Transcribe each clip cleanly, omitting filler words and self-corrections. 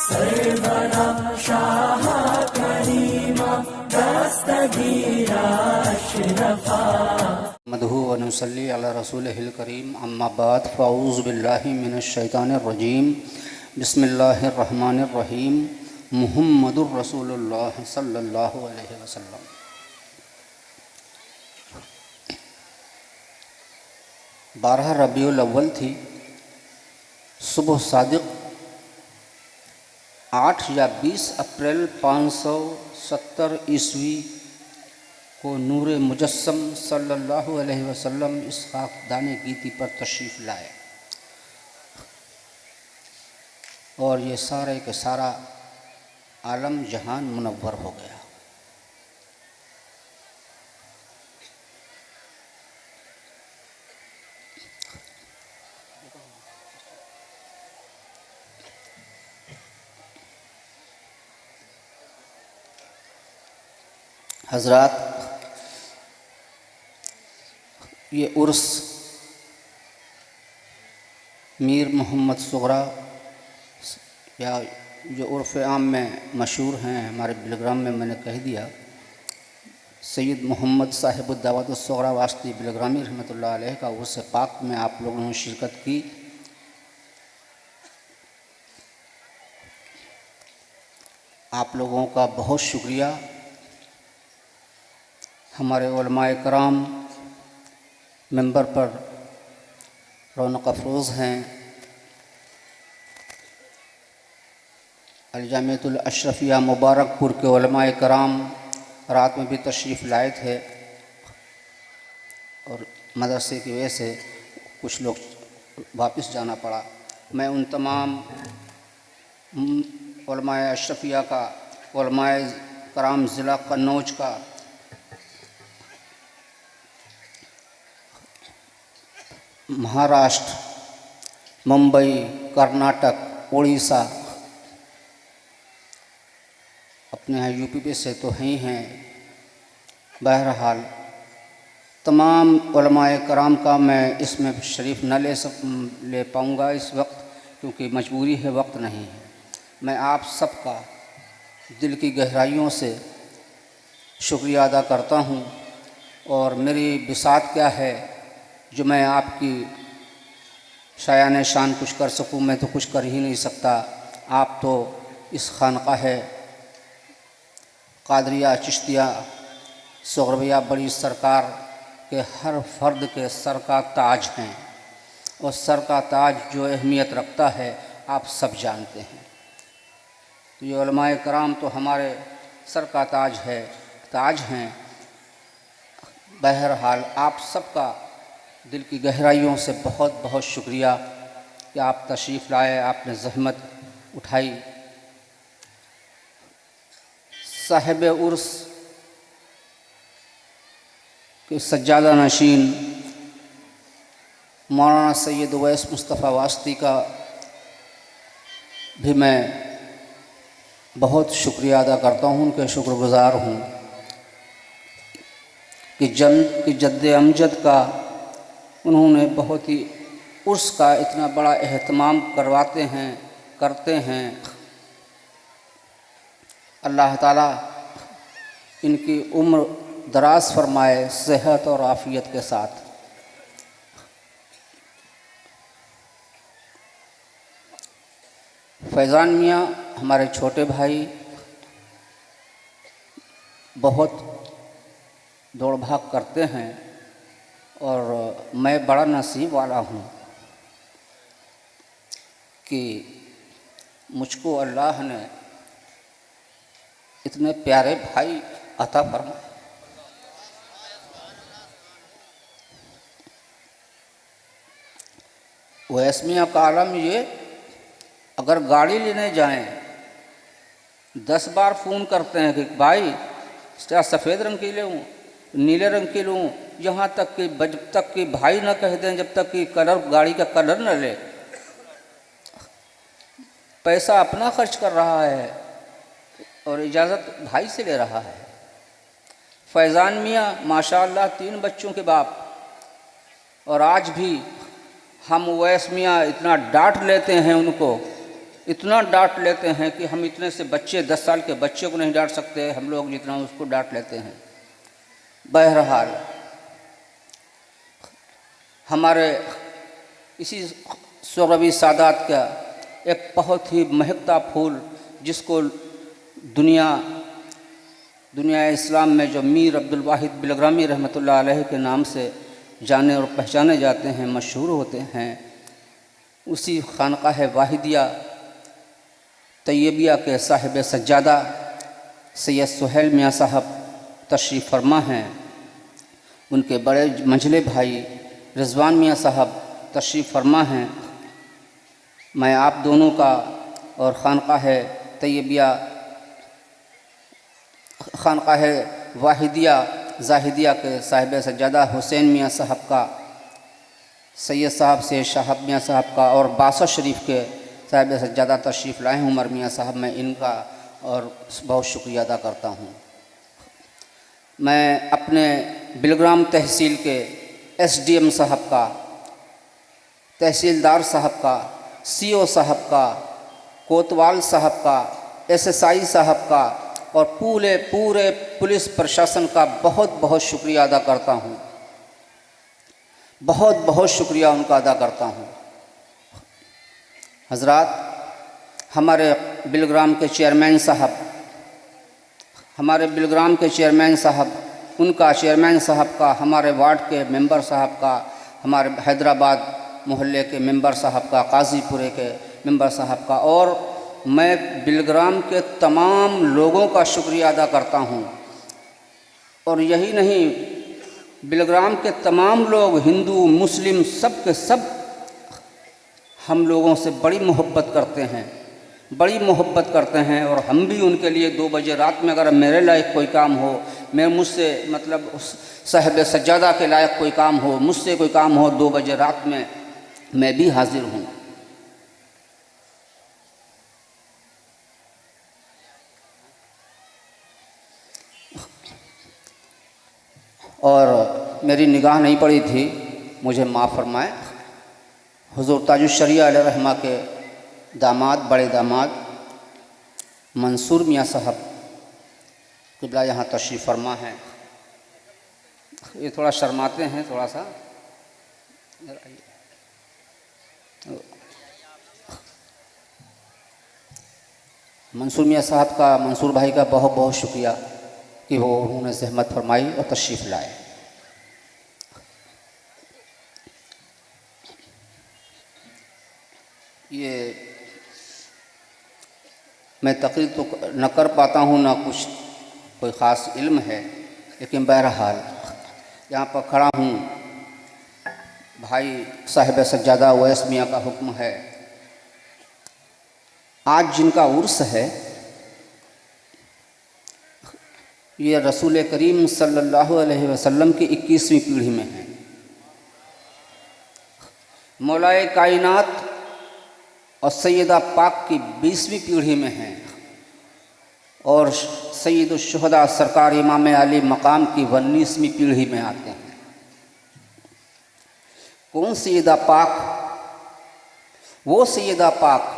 सरवरा शाह करीमा दस्तगीरा अशरफा मदहू व नुसल्ली अला रसूलिहिल करीम अम्मा बाद फ़अऊज़ु बिल्लाहि मिनश शैतानिर रजीम बिस्मिल्लाहिर रहमानिर रहीम मुहम्मदुर रसूलुल्लाह सल्लल्लाहु अलैहि वसल्लम। 12 रबीउल अव्वल थी। सुबह सादिक 8 या 20 अप्रैल 570 ईस्वी को नूर मुजस्सम सल्लल्लाहु अलैहि वसल्लम इस खाकदाने गीती पर तशरीफ़ लाए और ये सारे के सारा आलम जहान मुनव्वर हो गया। हज़रात, ये उर्स मीर मोहम्मद सुगरा या जो उर्फ़ आम में मशहूर हैं, हमारे बिलग्राम में मैंने कह दिया, सैयद मोहम्मद साहिबुद्दावत सुगरा वास्ती बिलग्रामी रहमतुल्लाह अलैह का उर्स पाक में आप लोगों ने शिरकत की। आप लोगों का बहुत शुक्रिया। हमारे उलमाए कराम मेंबर पर रौनक अफरोज़ हैं। अलजामियतुल अशरफिया मुबारकपुर के उलमाए कराम रात में भी तशरीफ़ लाए थे और मदरसे की वजह से कुछ लोग वापस जाना पड़ा। मैं उन तमाम उलमाए अशरफिया का, उलमाए कराम ज़िला कन्नौज का महाराष्ट्र, मुंबई, कर्नाटक, उड़ीसा, अपने यहाँ यूपी पे से तो ही हैं, बहरहाल तमाम उलमाए कराम का मैं इसमें शरीफ न ले पाऊँगा इस वक्त, क्योंकि मजबूरी है, वक्त नहीं है। मैं आप सबका दिल की गहराइयों से शुक्रिया अदा करता हूँ और मेरी बिसात क्या है जो मैं आपकी शायान शान कुछ कर सकूं। मैं तो कुछ कर ही नहीं सकता। आप तो इस खानक़ाह क़ादरिया चिश्तिया सुग़रविया बड़ी सरकार के हर फ़र्द के सर का ताज हैं और सर का ताज जो अहमियत रखता है आप सब जानते हैं। तो ये उलमाए कराम तो हमारे सर का ताज हैं। बहरहाल आप सबका दिल की गहराइयों से बहुत बहुत शुक्रिया कि आप तशरीफ़ लाए, आपने ज़हमत उठाई। साहिब उर्स के सज्जादा नशीन मौलाना सैयद उवैस मुस्तफ़ा वास्ती का भी मैं बहुत शुक्रिया अदा करता हूँ, उनके शुक्रगुज़ार हूँ कि जद्द अमजद का उन्होंने बहुत ही उर्स का इतना बड़ा एहतमाम करते हैं। अल्लाह ताला इनकी उम्र दराज फरमाए सेहत और आफ़ियत के साथ। फैज़ान मियाँ हमारे छोटे भाई बहुत दौड़ भाग करते हैं और मैं बड़ा नसीब वाला हूँ कि मुझको अल्लाह ने इतने प्यारे भाई अता फरमाए। वैस्मिया का आलम ये, अगर गाड़ी लेने जाएं 10 बार फ़ोन करते हैं कि भाई क्या सफ़ेद रंग की लूँ, नीले रंग की लूँ, यहाँ तक कि जब तक कि भाई ना कह दें, जब तक कि कलर गाड़ी का कलर न ले, पैसा अपना खर्च कर रहा है और इजाज़त भाई से ले रहा है। फैज़ान मियाँ माशाअल्लाह 3 बच्चों के बाप, और आज भी हम उवैस मियाँ इतना डांट लेते हैं उनको, इतना डांट लेते हैं कि हम इतने से बच्चे 10 साल के बच्चे को नहीं डांट सकते, हम लोग जितना उसको डांट लेते हैं। बहरहाल हमारे इसी सुरवी सादात का एक बहुत ही महकता फूल, जिसको दुनिया इस्लाम में जो मीर अब्दुल वाहिद बिलग्रामी रहमतुल्लाह अलैह के नाम से जाने और पहचाने जाते हैं, मशहूर होते हैं, उसी खानकाह वाहिदिया तैयबिया के साहिब सज्जादा सैयद सुहेल मियाँ साहब तशरीफ़ फरमा हैं। उनके बड़े मंझले भाई रिजवान मियाँ साहब तशरीफ़ फरमा हैं। मैं आप दोनों का और खानकाह तैयबिया खानकाह वाहिदिया जाहिदिया के साहिब सज्जादा हुसैन मियाँ साहब का, सैयद साहब से शाहब मियाँ साहब का और बासा शरीफ के साहिब सज्जादा तशरीफ़ लाए हैं उमर मियाँ साहब, मैं इनका और बहुत शुक्रिया अदा करता हूँ। मैं अपने बिलग्राम तहसील के SDM साहब का, तहसीलदार साहब का, CO साहब का, कोतवाल साहब का, SSI साहब का और पूरे पुलिस प्रशासन का बहुत बहुत शुक्रिया अदा करता हूँ, बहुत बहुत शुक्रिया उनका अदा करता हूँ। हज़रात, हमारे बिलग्राम के चेयरमैन साहब, उनका चेयरमैन साहब का, हमारे वार्ड के मेंबर साहब का, हमारे हैदराबाद मोहल्ले के मेंबर साहब का, काजीपुरे के मेंबर साहब का, और मैं बिलग्राम के तमाम लोगों का शुक्रिया अदा करता हूँ। और यही नहीं, बिलग्राम के तमाम लोग, हिंदू मुस्लिम, सब के सब हम लोगों से बड़ी मोहब्बत करते हैं और हम भी उनके लिए 2 बजे रात में अगर मेरे लायक कोई काम हो, मुझसे मतलब उस साहिब सज्जादा के लायक कोई काम हो, मुझसे कोई काम हो 2 बजे रात में, मैं भी हाजिर हूँ। और मेरी निगाह नहीं पड़ी थी, मुझे माफ़ फरमाए। हुज़ूर ताजुश्शरिया अलैहि रहमा के दामाद, बड़े दामाद मंसूर मियाँ साहब क़िबला यहाँ तशरीफ़ फरमा हैं। ये थोड़ा शर्माते हैं, थोड़ा सा मंसूर मियाँ साहब का, मंसूर भाई का बहुत बहुत शुक्रिया कि वो उन्होंने ज़हमत फरमाई और तशरीफ़ लाए। ये मैं तकरीर तो न कर पाता हूँ, ना कुछ कोई ख़ास इल्म है, लेकिन बहरहाल यहाँ पर खड़ा हूँ। भाई साहिब सज्जादा उवैस मियाँ का हुक्म है, आज जिनका उर्स है ये रसूल करीम सल्लल्लाहु अलैहि वसल्लम की 21वीं पीढ़ी में है। मौलाए कायनात और सैयदा पाक की 20वीं पीढ़ी में हैं और सैयदुश्शुहदा सरकार इमाम अली मकाम की 19वीं पीढ़ी में आते हैं। कौन सैयदा पाक? वो सैयदा पाक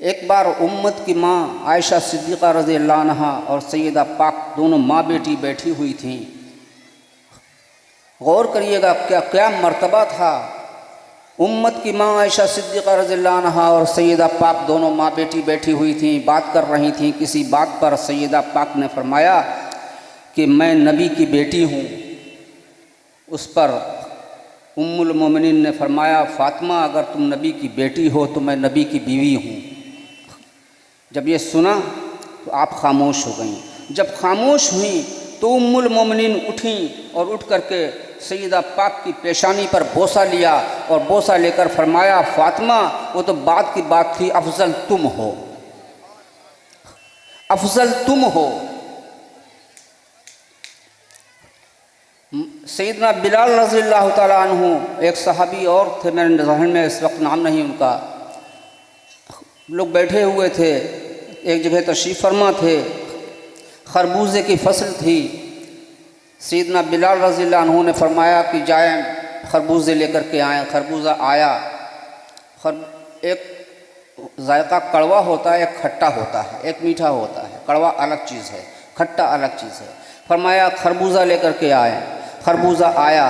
एक बार उम्मत की माँ आयशा सिद्दीक़ा रज़ियल्लाहु अन्हा और सैयदा पाक दोनों माँ बेटी बैठी हुई थीं। गौर करिएगा क्या मर्तबा था। उम्मत की माँ आयशा सिद्दीक़ा रज़ियल्लाहु अन्हा और सैयदा पाक दोनों माँ बेटी बैठी हुई थीं, बात कर रही थीं। किसी बात पर सैयदा पाक ने फरमाया कि मैं नबी की बेटी हूँ। उस पर उम्मुल मोमिनीन ने फरमाया, फ़ातिमा अगर तुम नबी की बेटी हो तो मैं नबी की बीवी हूँ। जब ये सुना तो आप खामोश हो गईं। जब खामोश हुई तो उम्मुल मोमिनीन उठीं और उठ करके सैयदा पाक की पेशानी पर बोसा लिया और बोसा लेकर फरमाया, फ़ातिमा वो तो बात की बात थी, अफजल तुम हो, अफजल तुम हो। सैयदना बिलाल रज़ियल्लाहु ताला अन्हु एक सहाबी और थे, मेरे ज़हन में इस वक्त नाम नहीं उनका, लोग बैठे हुए थे, एक जगह तशरीफ़ फरमा थे, खरबूजे की फसल थी। सैयदना बिलाल रज़ियल्लाहु अन्हु ने फरमाया कि जाएं खरबूजे लेकर के आए। खरबूजा आया, एक जायका कड़वा होता है, एक खट्टा होता है, एक मीठा होता है। कड़वा अलग चीज़ है, खट्टा अलग चीज़ है। फरमाया खरबूजा लेकर के आए। खरबूजा आया,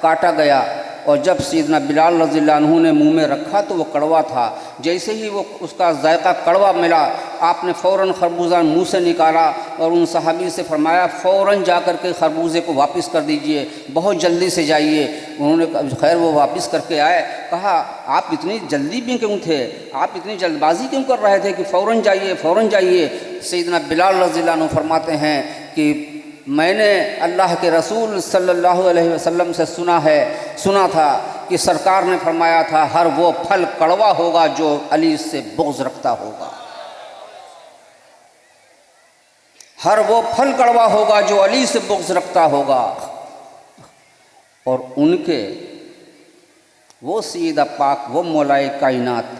काटा गया, और जब सैयदना बिलाल रज़ियल्लाहु अन्हु ने मुंह में रखा तो वो कड़वा था। जैसे ही वो उसका जायका कड़वा मिला, आपने फ़ौरन खरबूजा मुंह से निकाला और उन सहाबी से फरमाया फ़ौरन जा कर के खरबूजे को वापस कर दीजिए, बहुत जल्दी से जाइए। उन्होंने खैर वो वापस करके आए। कहा आप इतनी जल्दी भी क्यों थे, आप इतनी जल्दबाजी क्यों कर रहे थे कि फ़ौरन जाइए फ़ौरन जाइए। सैयदना बिलाल रज़ियल्लाहु अन्हु फरमाते हैं कि मैंने अल्लाह के रसूल सल्लल्लाहु अलैहि वसल्लम से सुना था कि सरकार ने फरमाया था हर वो फल कड़वा होगा जो अली से बुग़्ज़ रखता होगा। हर वो फल कड़वा होगा जो अली से बुग़्ज़ रखता होगा। और उनके वो सैयदा पाक, वो मौलाए कायनात,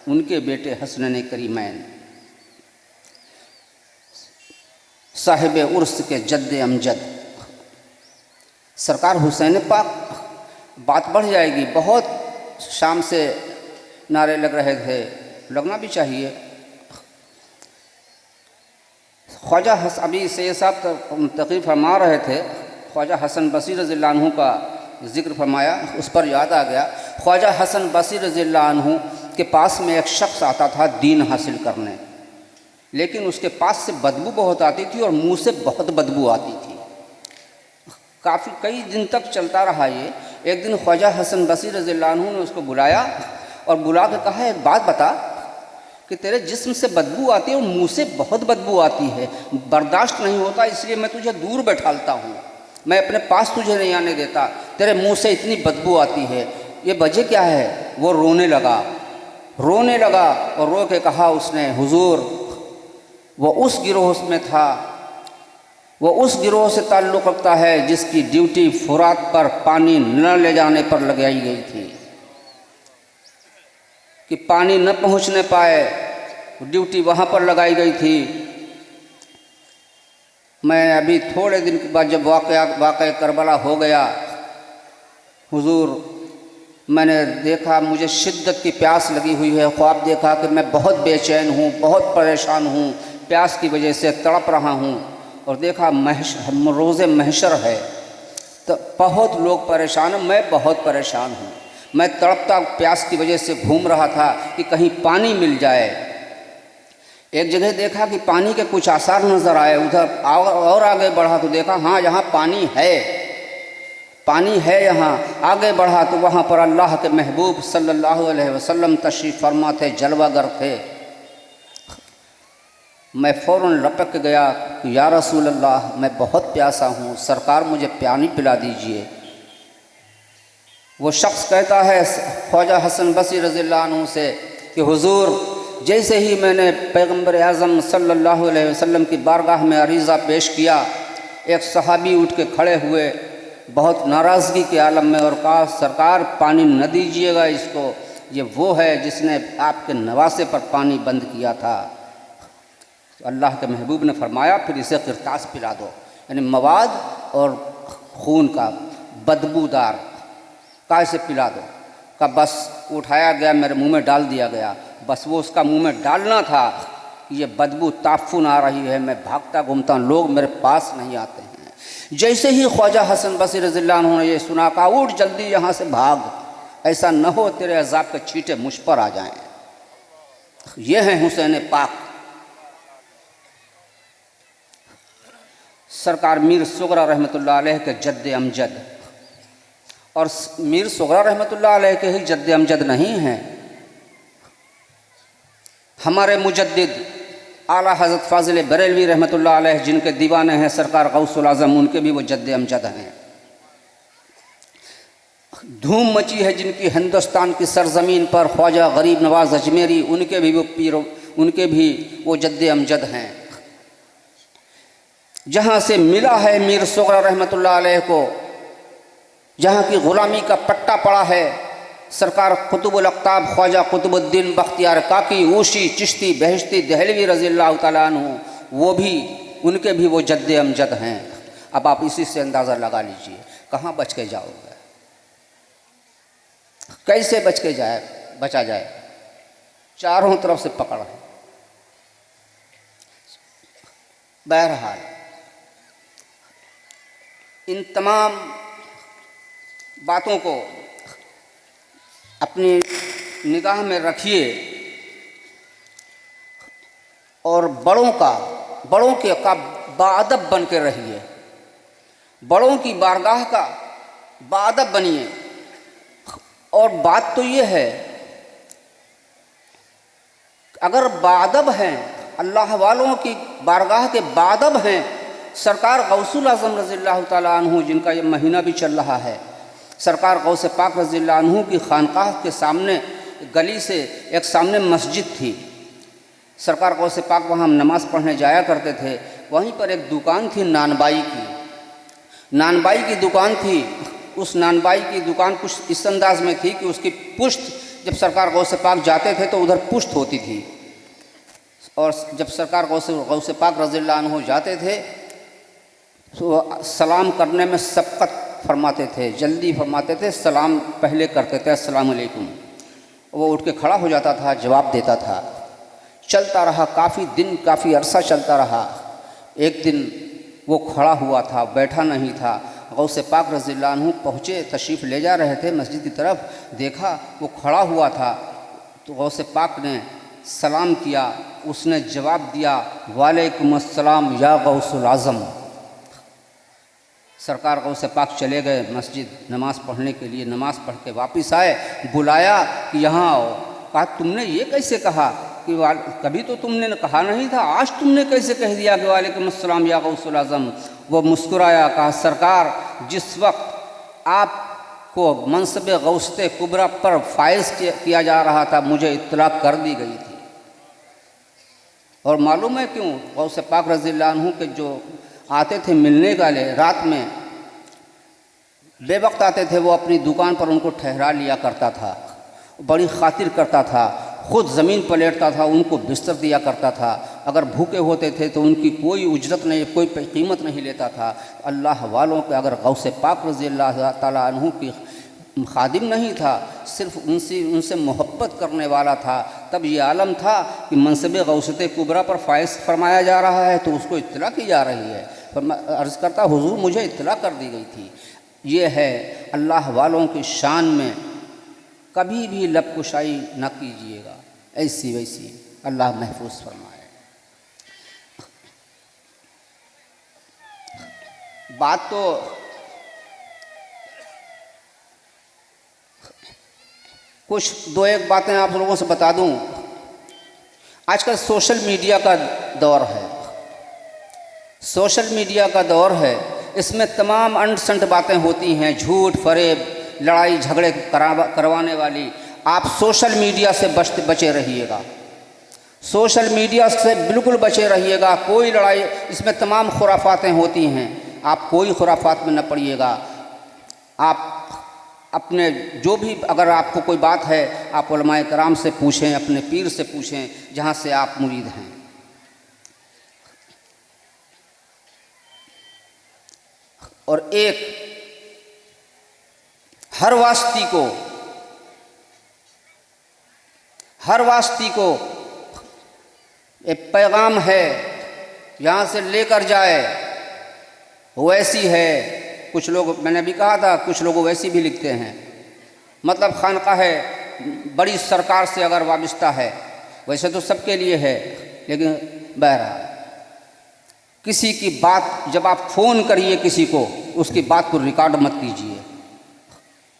उनके बेटे हसनैन करीमैन, साहिब उर्स के जद्द अमजद सरकार हुसैन पाक, बात बढ़ जाएगी। बहुत शाम से नारे लग रहे थे, लगना भी चाहिए। ख्वाजा अभी सैयद साहब तकरीर फरमा रहे थे, ख्वाजा हसन बसरी रज़ियल्लाहु अन्हु का ज़िक्र फरमाया, उस पर याद आ गया। ख्वाजा हसन बसरी रज़ियल्लाहु अन्हु के पास में एक शख्स आता था दीन हासिल करने, लेकिन उसके पास से बदबू बहुत आती थी और मुंह से बहुत बदबू आती थी। काफ़ी कई दिन तक चलता रहा ये। एक दिन ख्वाजा हसन बसरी रज़ियल्लाहु अन्हु ने उसको बुलाया और बुला के कहा एक बात बता कि तेरे जिस्म से बदबू आती है और मुंह से बहुत बदबू आती है, बर्दाश्त नहीं होता, इसलिए मैं तुझे दूर बैठालता हूँ, मैं अपने पास तुझे नहीं आने देता, तेरे मुँह से इतनी बदबू आती है, ये वजह क्या है। वो रोने लगा और रो के कहा उसने, हुजूर वो उस गिरोह में था, वो उस गिरोह से ताल्लुक़ रखता है जिसकी ड्यूटी फुरात पर पानी न ले जाने पर लगाई गई थी, कि पानी न पहुंचने पाए, ड्यूटी वहाँ पर लगाई गई थी। मैं अभी थोड़े दिन के बाद जब वाक़या करबला हो गया, हुजूर मैंने देखा मुझे शिद्दत की प्यास लगी हुई है, ख्वाब देखा कि मैं बहुत बेचैन हूँ, बहुत परेशान हूँ, प्यास की वजह से तड़प रहा हूँ, और देखा रोज़े महशर है तो बहुत लोग परेशान हैं, मैं बहुत परेशान हूँ, मैं तड़पता प्यास की वजह से घूम रहा था कि कहीं पानी मिल जाए। एक जगह देखा कि पानी के कुछ आसार नज़र आए, उधर और आगे बढ़ा तो देखा हाँ यहाँ पानी है यहाँ। आगे बढ़ा तो वहाँ पर अल्लाह के महबूब सल्लल्लाहु अलैहि वसल्लम तशरीफ़ फरमा थे, जलवागर थे। मैं फ़ौरन लपक गया कि या रसूल अल्लाह, मैं बहुत प्यासा हूँ, सरकार मुझे पानी पिला दीजिए। वो शख्स कहता है ख्वाजा हसन बसरी रज़ियल्लाहु अन्हु से कि हुजूर जैसे ही मैंने पैगम्बर आज़म सल्लल्लाहु अलैहि वसल्लम की बारगाह में अरीज़ा पेश किया, एक सहाबी उठ के खड़े हुए बहुत नाराज़गी के आलम में और कहा सरकार पानी न दीजिएगा इसको, ये वो है जिसने आपके नवासे पर पानी बंद किया था। तो अल्लाह के महबूब ने फरमाया फिर इसे किरतास पिला दो, यानी मवाद और खून का बदबूदार का इसे पिला दो। का बस उठाया गया, मेरे मुंह में डाल दिया गया, बस वो उसका मुंह में डालना था, ये बदबू ताफ़ुन आ रही है, मैं भागता घूमता, लोग मेरे पास नहीं आते हैं। जैसे ही ख्वाजा हसन बसरी रज़ियल्लाहु अन्हु ने ये सुना, कहा उठ जल्दी यहाँ से भाग, ऐसा न हो तेरे अज़ाब के छींटे मुझ पर आ जाएं। ये हैं हुसैन पाक। सरकार मीर सुगरा रहमतुल्लाह अलैह के जद्द अमजद, और मीर सुगरा रहमतुल्लाह अलैह के ही जद्द अमजद नहीं हैं, हमारे मुजद्दिद आला हज़रत फ़ाज़िल बरेलवी रहमतुल्लाह अलैह जिनके दीवाने हैं सरकार गौसुल आज़म, उनके भी वो जद्द अमजद हैं। धूम मची है जिनकी हिंदुस्तान की सरज़मीन पर, ख्वाजा गरीब नवाज अजमेरी, उनके भी वो जद्द अमजद हैं। जहाँ से मिला है मीर सुगरा रहमतुल्लाह अलैह को, जहाँ की ग़ुलामी का पट्टा पड़ा है, सरकार कुतुबुल अक़ताब ख्वाजा कुतुबुद्दीन बख्तियार काकी, ऊशी, चिश्ती, बहिश्ती, दहलवी रज़ियल्लाहु ताला अन्हु, वो भी उनके भी वो जद्द अमजद हैं। अब आप इसी से अंदाज़ा लगा लीजिए कहाँ बच के जाओगे। कैसे बचा जाए। चारों तरफ से पकड़ है। बहरहाल इन तमाम बातों को अपनी निगाह में रखिए और बड़ों के का बाअदब बन के रहिए। बड़ों की बारगाह का बाअदब बनिए। और बात तो ये है, अगर बाअदब हैं, अल्लाह वालों की बारगाह के बाअदब हैं, सरकार गौसुल आज़म रज़ियल्लाहु ताला अन्हु, जिनका ये महीना भी चल रहा है, सरकार गौसे पाक रज़ियल्लाहु अन्हु की खानकाह के सामने गली से एक सामने मस्जिद थी। सरकार गौसे पाक वहाँ नमाज़ पढ़ने जाया करते थे। वहीं पर एक दुकान थी नानबाई की दुकान थी। उस नानबाई की दुकान कुछ इस अंदाज में थी कि उसकी पुश्त जब सरकार गौसे पाक जाते थे तो उधर पुश्त होती थी, और जब सरकार गौसे पाक रज़ियल्लाहु अन्हु जाते थे तो सलाम करने में सबकत फरमाते थे, जल्दी फरमाते थे, सलाम पहले करते थे, अस्सलाम वालेकुम। वो उठ के खड़ा हो जाता था, जवाब देता था। चलता रहा काफ़ी दिन, काफ़ी अरसा चलता रहा। एक दिन वो खड़ा हुआ था, बैठा नहीं था। गौसे पाक रज़ियल्लाहु अन्हु पहुँचे, तशरीफ़ ले जा रहे थे मस्जिद की तरफ, देखा वो खड़ा हुआ था तो गौसे पाक ने सलाम किया। उसने जवाब दिया, वालेकुम अस्सलाम या गौसुल आज़म। सरकार गौसे पाक चले गए मस्जिद नमाज़ पढ़ने के लिए। नमाज़ पढ़ के वापस आए, बुलाया कि यहाँ आओ। कहा तुमने ये कैसे कहा कि कभी तो तुमने कहा नहीं था, आज तुमने कैसे कह दिया कि वालेकुम अस्सलाम या गौसुल आज़म। वो मुस्कुराया, कहा सरकार जिस वक्त आपको मनसब गौसते कुबरा पर फाइज किया जा रहा था, मुझे इत्तला कर दी गई थी। और मालूम है क्यों? गौसे पाक रज़ियल्लाहु अन्हु के जो आते थे मिलने वाले, रात में बेवक्त आते थे, वो अपनी दुकान पर उनको ठहरा लिया करता था, बड़ी खातिर करता था, खुद ज़मीन पर लेटता था, उनको बिस्तर दिया करता था। अगर भूखे होते थे तो उनकी कोई उजरत नहीं, कोई कीमत नहीं लेता था। अल्लाह वालों के अगर गौसे पाक रज़ियल्लाहु ताला अन्हु की खादिम नहीं था, सिर्फ उनसे मोहब्बत करने वाला था, तब ये आलम था कि मनसब गौसते कुबरा पर फाइज फरमाया जा रहा है तो उसको इत्तला की जा रही है। अर्ज़ करता हुजूर मुझे इत्तला कर दी गई थी। ये है अल्लाह वालों की शान में कभी भी लबकुशाई न कीजिएगा, ऐसी वैसी अल्लाह महफूज फरमाए। बात तो कुछ दो एक बातें आप लोगों से बता दूं। आजकल सोशल मीडिया का दौर है, सोशल मीडिया का दौर है। इसमें तमाम अनसंट बातें होती हैं, झूठ फरेब, लड़ाई झगड़े करवाने वाली। आप सोशल मीडिया से बचे रहिएगा, सोशल मीडिया से बिल्कुल बचे रहिएगा। कोई लड़ाई, इसमें तमाम खुराफातें होती हैं, आप कोई खुराफात में न पड़िएगा। आप अपने जो भी, अगर आपको कोई बात है आप उलमाए कराम से पूछें, अपने पीर से पूछें जहाँ से आप मुरीद हैं। और एक हर वास्ती को एक पैगाम है, यहाँ से लेकर जाए। वैसी है, कुछ लोग, मैंने भी कहा था, कुछ लोग वैसी भी लिखते हैं, मतलब खानकाह है बड़ी सरकार से अगर वाबिस्ता है, वैसे तो सबके लिए है, लेकिन बहरहाल किसी की बात, जब आप फ़ोन करिए किसी को, उसकी बात को रिकॉर्ड मत कीजिए।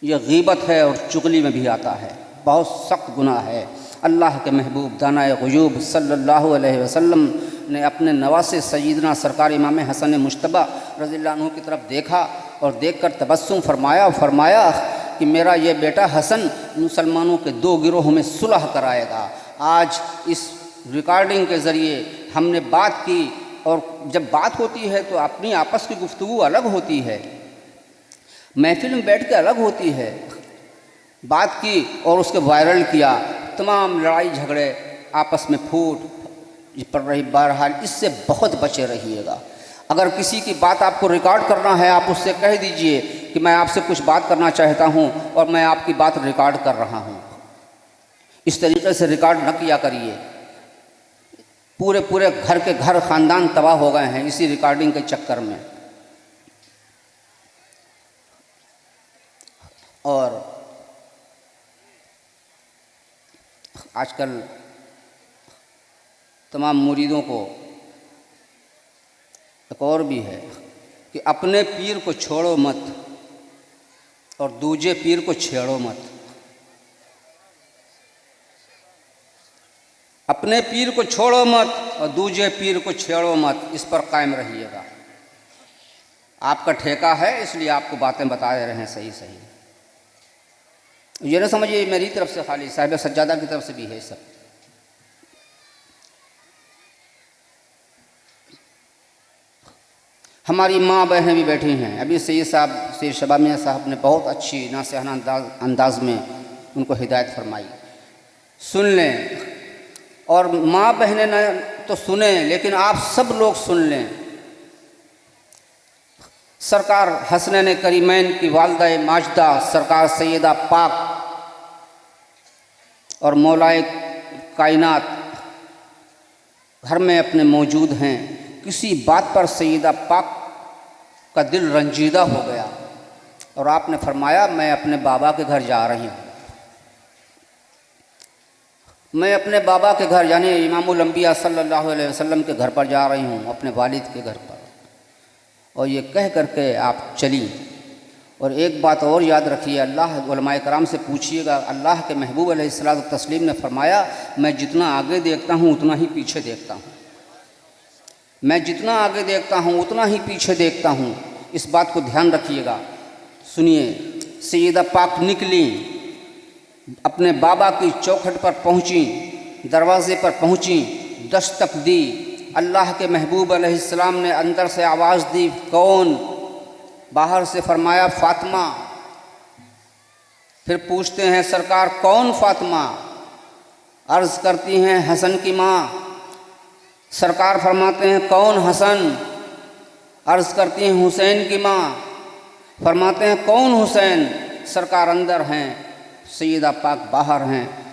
ये गीबत है और चुगली में भी आता है, बहुत सख्त गुनाह है। अल्लाह के महबूब दानाए ग़ुयूब सल्लल्लाहु अलैहि वसल्लम ने अपने नवासे सय्यदना सरकार इमाम हसन मुश्तबा रज़ियल्लाहु अन्हु की तरफ देखा और देखकर तबस्सुम फरमाया कि मेरा ये बेटा हसन मुसलमानों के दो गिरोह में सुलह कराएगा। आज इस रिकॉर्डिंग के ज़रिए हमने बात की, और जब बात होती है तो अपनी आपस की गुफ्तगू अलग होती है, महफिल में बैठ के अलग होती है। बात की और उसके वायरल किया, तमाम लड़ाई झगड़े आपस में फूट पड़ रही। बहरहाल इससे बहुत बचे रहिएगा। अगर किसी की बात आपको रिकॉर्ड करना है, आप उससे कह दीजिए कि मैं आपसे कुछ बात करना चाहता हूँ और मैं आपकी बात रिकॉर्ड कर रहा हूँ। इस तरीके से रिकॉर्ड न किया करिए। पूरे पूरे घर के घर ख़ानदान तबाह हो गए हैं इसी रिकॉर्डिंग के चक्कर में। और आजकल तमाम मुरीदों को एक और भी है कि अपने पीर को छोड़ो मत और दूजे पीर को छेड़ो मत। अपने पीर को छोड़ो मत और दूजे पीर को छेड़ो मत, इस पर कायम रहिएगा। आपका ठेका है इसलिए आपको बातें बता रहे हैं सही सही। ये ना समझिए मेरी तरफ से खाली, साहिब सज्जादा की तरफ से भी है सब। हमारी माँ बहनें भी बैठी हैं। अभी सैयद साहब सैयद शबाब मियाँ साहब ने बहुत अच्छी नासिहाना अंदाज में उनको हिदायत फरमाई, सुन लें। और माँ बहनें न तो सुने लेकिन आप सब लोग सुन लें। सरकार हसनैन करीमैन की वालदा माजदा सरकार सैयदा पाक और मौलाए कायनात घर में अपने मौजूद हैं। किसी बात पर सैयदा पाक का दिल रंजीदा हो गया और आपने फरमाया मैं अपने बाबा के घर जा रही हूँ। मैं अपने बाबा के घर यानी इमामुल अंबिया सल्लल्लाहु अलैहि वसल्लम के घर पर जा रही हूँ, अपने वालिद के घर पर। और ये कह करके आप चली। और एक बात और याद रखिए, अल्लाह उलमाए कराम से पूछिएगा। अल्लाह के महबूब अलैहिस्सलातु तस्लीम ने फरमाया मैं जितना आगे देखता हूँ उतना ही पीछे देखता हूँ। मैं जितना आगे देखता हूँ उतना ही पीछे देखता हूँ। इस बात को ध्यान रखिएगा। सुनिए, सैयदा पाक निकली, अपने बाबा की चौखट पर पहुँची, दरवाज़े पर पहुँची, दस्तक दी। अल्लाह के महबूब अलैहिस्सलाम ने अंदर से आवाज़ दी, कौन? बाहर से फरमाया फ़ातिमा। फिर पूछते हैं सरकार कौन फ़ातिमा? अर्ज़ करती हैं हसन की माँ। सरकार फरमाते हैं कौन हसन? अर्ज़ करती हैं हुसैन की माँ। फरमाते हैं कौन हुसैन? सरकार अंदर हैं, सैयदा पाक बाहर हैं।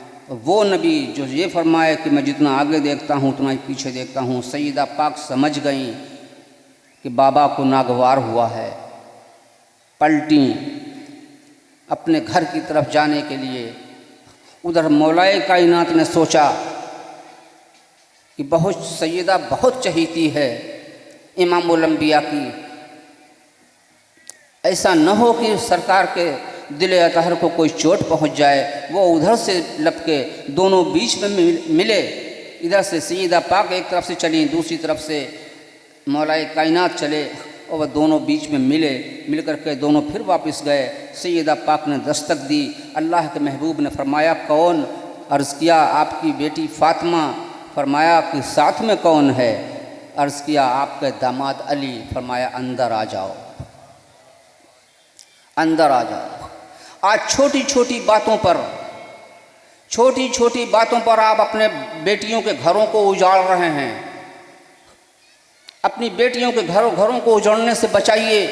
वो नबी जो ये फरमाए कि मैं जितना आगे देखता हूँ उतना ही पीछे देखता हूँ। सैयदा पाक समझ गई कि बाबा को नागवार हुआ है, पलटी अपने घर की तरफ जाने के लिए। उधर मौलाए कायनात ने सोचा कि बहुत सैयदा बहुत चहीती है इमामुल अंबिया की, ऐसा न हो कि सरकार के दिल अतहर को कोई चोट पहुंच जाए। वो उधर से लपके दोनों बीच में मिले। इधर से सैयदा पाक एक तरफ से चली, दूसरी तरफ से मौलाए कायनात चले और वह दोनों बीच में मिले। मिल करके दोनों फिर वापस गए। सैयदा पाक ने दस्तक दी। अल्लाह के महबूब ने फरमाया कौन? अर्ज़ किया आपकी बेटी फ़ातिमा। फरमाया कि साथ में कौन है? अर्ज़ किया आपके दामाद अली। फरमाया अंदर आ जाओ, अंदर आ जाओ। आज छोटी छोटी बातों पर आप अपने बेटियों के घरों को उजाड़ रहे हैं। अपनी बेटियों के घरों को उजाड़ने से बचाइए।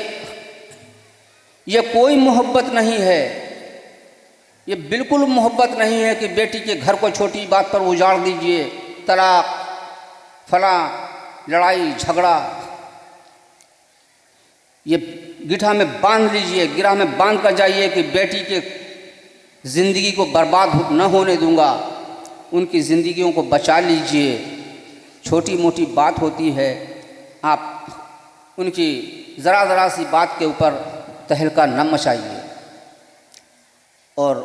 ये कोई मोहब्बत नहीं है, ये बिल्कुल मोहब्बत नहीं है कि बेटी के घर को छोटी बात पर उजाड़ दीजिए। तलाक, फला, लड़ाई झगड़ा, ये गिठा में बांध लीजिए, गिरा में बांध कर जाइए कि बेटी के ज़िंदगी को बर्बाद न होने दूंगा, उनकी ज़िंदगियों को बचा लीजिए। छोटी मोटी बात होती है, आप उनकी ज़रा सी बात के ऊपर तहलका न मचाइए। और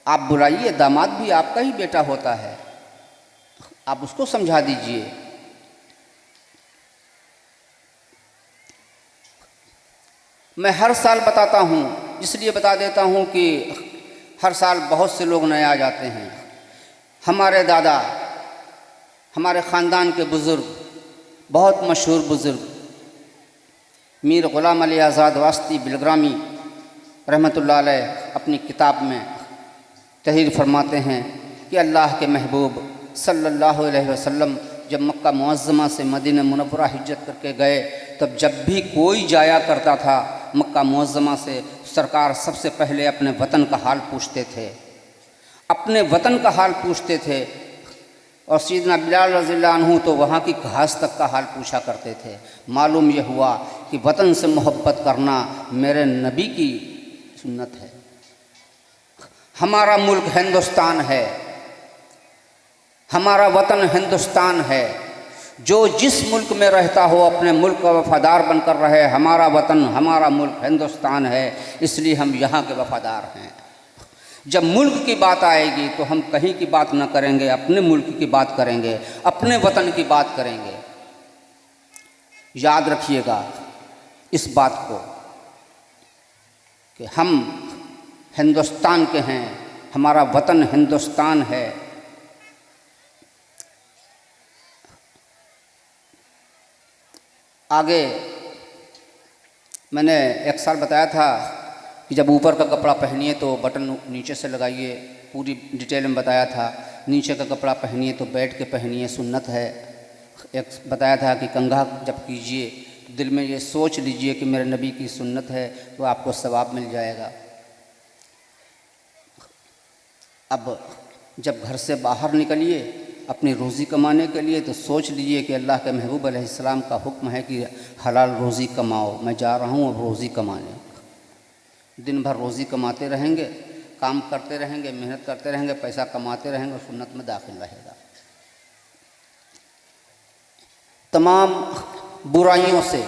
आप बुलाइए, दामाद भी आपका ही बेटा होता है, आप उसको समझा दीजिए। मैं हर साल बताता हूँ, इसलिए बता देता हूँ कि हर साल बहुत से लोग नए आ जाते हैं। हमारे दादा, हमारे ख़ानदान के बुज़ुर्ग, बहुत मशहूर बुज़ुर्ग मीर ग़ुलाम अली आज़ाद वास्ती बिलग्रामी रहमतुल्लाह अलैह अपनी किताब में तहरीर फरमाते हैं कि अल्लाह के महबूब सल्लल्लाहु अलैहि वसल्लम जब मक्का मुअज़्ज़मा से मदीना मुनव्वरा हिज्रत करके गए, तब जब भी कोई जाया करता था मक्का मुअज़्ज़मा से, सरकार सबसे पहले अपने वतन का हाल पूछते थे, अपने वतन का हाल पूछते थे। और सैयदना बिलाल रज़ियल्लाहु अन्हु तो वहाँ की घास तक का हाल पूछा करते थे। मालूम यह हुआ कि वतन से मोहब्बत करना मेरे नबी की सुन्नत है। हमारा मुल्क हिंदुस्तान है, हमारा वतन हिंदुस्तान है। जो जिस मुल्क में रहता हो अपने मुल्क का वफ़ादार बनकर रहे। हमारा वतन, हमारा मुल्क हिंदुस्तान है, इसलिए हम यहाँ के वफ़ादार हैं। जब मुल्क की बात आएगी तो हम कहीं की बात न करेंगे, अपने मुल्क की बात करेंगे, अपने वतन की बात करेंगे। याद रखिएगा इस बात को कि हम हिंदुस्तान के हैं, हमारा वतन हिंदुस्तान है। आगे मैंने एक साल बताया था कि जब ऊपर का कपड़ा पहनिए तो बटन नीचे से लगाइए, पूरी डिटेल में बताया था। नीचे का कपड़ा पहनिए तो बैठ के पहनिए, सुन्नत है। एक बताया था कि कंघा जब कीजिए तो दिल में ये सोच लीजिए कि मेरे नबी की सुन्नत है, तो आपको सवाब मिल जाएगा। अब जब घर से बाहर निकलिए अपनी रोज़ी कमाने के लिए तो सोच लीजिए कि अल्लाह के महबूब अलैहिस्सलाम का हुक्म है कि हलाल रोज़ी कमाओ। मैं जा रहा हूँ अब रोज़ी कमाने। दिन भर रोज़ी कमाते रहेंगे, काम करते रहेंगे, मेहनत करते रहेंगे, पैसा कमाते रहेंगे और सुन्नत में दाखिल रहेगा। तमाम बुराइयों से,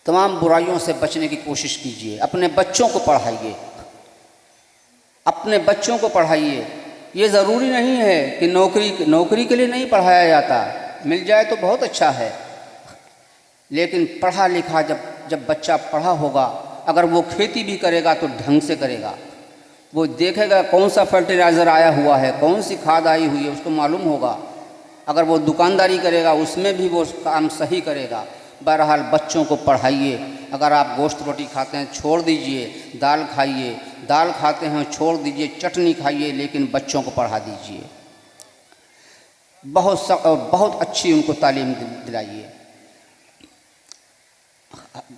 तमाम बुराइयों से बचने की कोशिश कीजिए। अपने बच्चों को पढ़ाइए, अपने बच्चों को पढ़ाइए। ये ज़रूरी नहीं है कि नौकरी के लिए नहीं पढ़ाया जाता, मिल जाए तो बहुत अच्छा है। लेकिन पढ़ा लिखा जब बच्चा पढ़ा होगा, अगर वो खेती भी करेगा तो ढंग से करेगा। वो देखेगा कौन सा फर्टिलाइज़र आया हुआ है, कौन सी खाद आई हुई है, उसको मालूम होगा। अगर वो दुकानदारी करेगा उसमें भी वो काम सही करेगा। बहरहाल बच्चों को पढ़ाइए। अगर आप गोश्त रोटी खाते हैं छोड़ दीजिए, दाल खाइए, दाल खाते हैं छोड़ दीजिए, चटनी खाइए, लेकिन बच्चों को पढ़ा दीजिए। बहुत अच्छी उनको तालीम दिलाइए।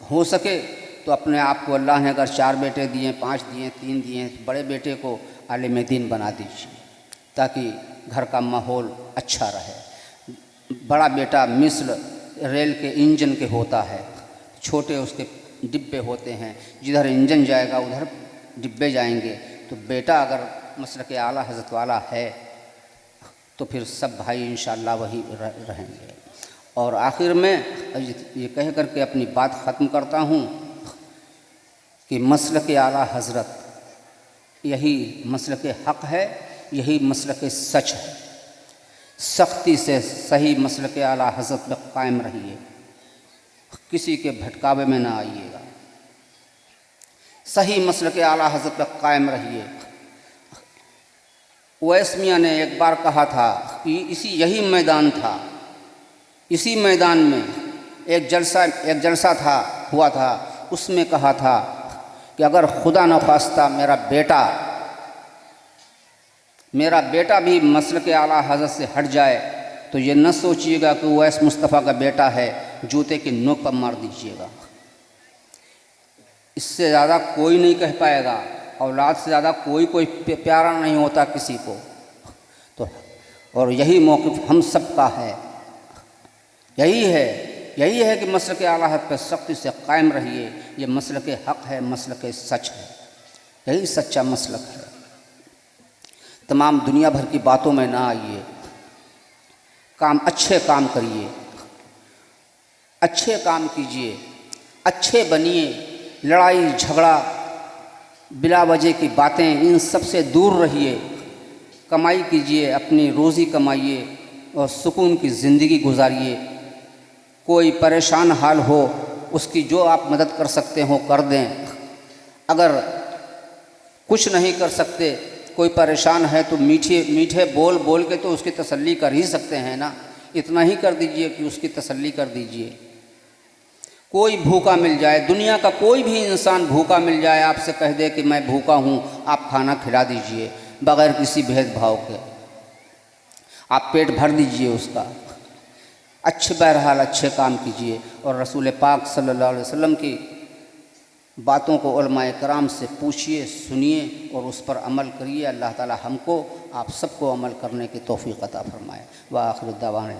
हो सके तो अपने आप को, अल्लाह ने अगर 4 बेटे दिए, 5 दिए, 3 दिए, तो बड़े बेटे को आलिम दीन बना दीजिए ताकि घर का माहौल अच्छा रहे। बड़ा बेटा मिस्र रेल के इंजन के होता है, छोटे उसके डिब्बे होते हैं, जिधर इंजन जाएगा उधर डिब्बे जाएंगे। तो बेटा अगर मसलक आला हज़रत वाला है तो फिर सब भाई इंशाअल्लाह वही रहेंगे। और आखिर में ये कह कर के अपनी बात ख़त्म करता हूँ कि मसलक आला हज़रत यही मसलक हक़ है, यही मसलक सच है। सख्ती से सही मसलक आला हज़रत पर कायम रहिए, किसी के भटकावे में ना आइएगा। सही मसलक आला हज़रत पर कायम रहिए। उवैस मियाँ ने एक बार कहा था कि यही मैदान था, इसी मैदान में एक जलसा हुआ था। उसमें कहा था कि अगर खुदा न खास्ता मेरा बेटा भी मसलक आला हज़रत से हट जाए तो ये न सोचिएगा कि उवैस मुस्तफ़ा का बेटा है, जूते की नोक पर मार दीजिएगा। इससे ज़्यादा कोई नहीं कह पाएगा। औलाद से ज़्यादा कोई प्यारा नहीं होता किसी को। तो और यही मौक़िफ़ हम सब का है, यही है कि मसलक आला हक़ पर सख्ती से कायम रहिए। ये मसलक हक़ है, मसलक सच है, यही सच्चा मसलक है। तमाम दुनिया भर की बातों में ना आइए, अच्छे काम करिए, अच्छे काम कीजिए, अच्छे बनिए। लड़ाई झगड़ा बिला वजह की बातें, इन सब से दूर रहिए। कमाई कीजिए, अपनी रोज़ी कमाइए और सुकून की ज़िंदगी गुजारिए। कोई परेशान हाल हो उसकी जो आप मदद कर सकते हो कर दें। अगर कुछ नहीं कर सकते, कोई परेशान है तो मीठे बोल के तो उसकी तसल्ली कर ही सकते हैं ना। इतना ही कर दीजिए कि उसकी तसल्ली कर दीजिए। कोई भूखा मिल जाए, दुनिया का कोई भी इंसान भूखा मिल जाए, आपसे कह दे कि मैं भूखा हूँ, आप खाना खिला दीजिए बग़ैर किसी भेदभाव के। आप पेट भर दीजिए उसका। बहरहाल अच्छे काम कीजिए और रसूल पाक सल्लल्लाहु अलैहि वसल्लम की बातों को उलमाए कराम से पूछिए, सुनिए और उस पर अमल करिए। अल्लाह ताला हमको आप सबको अमल करने की तौफीक अता फरमाए। व आखिर दावाना।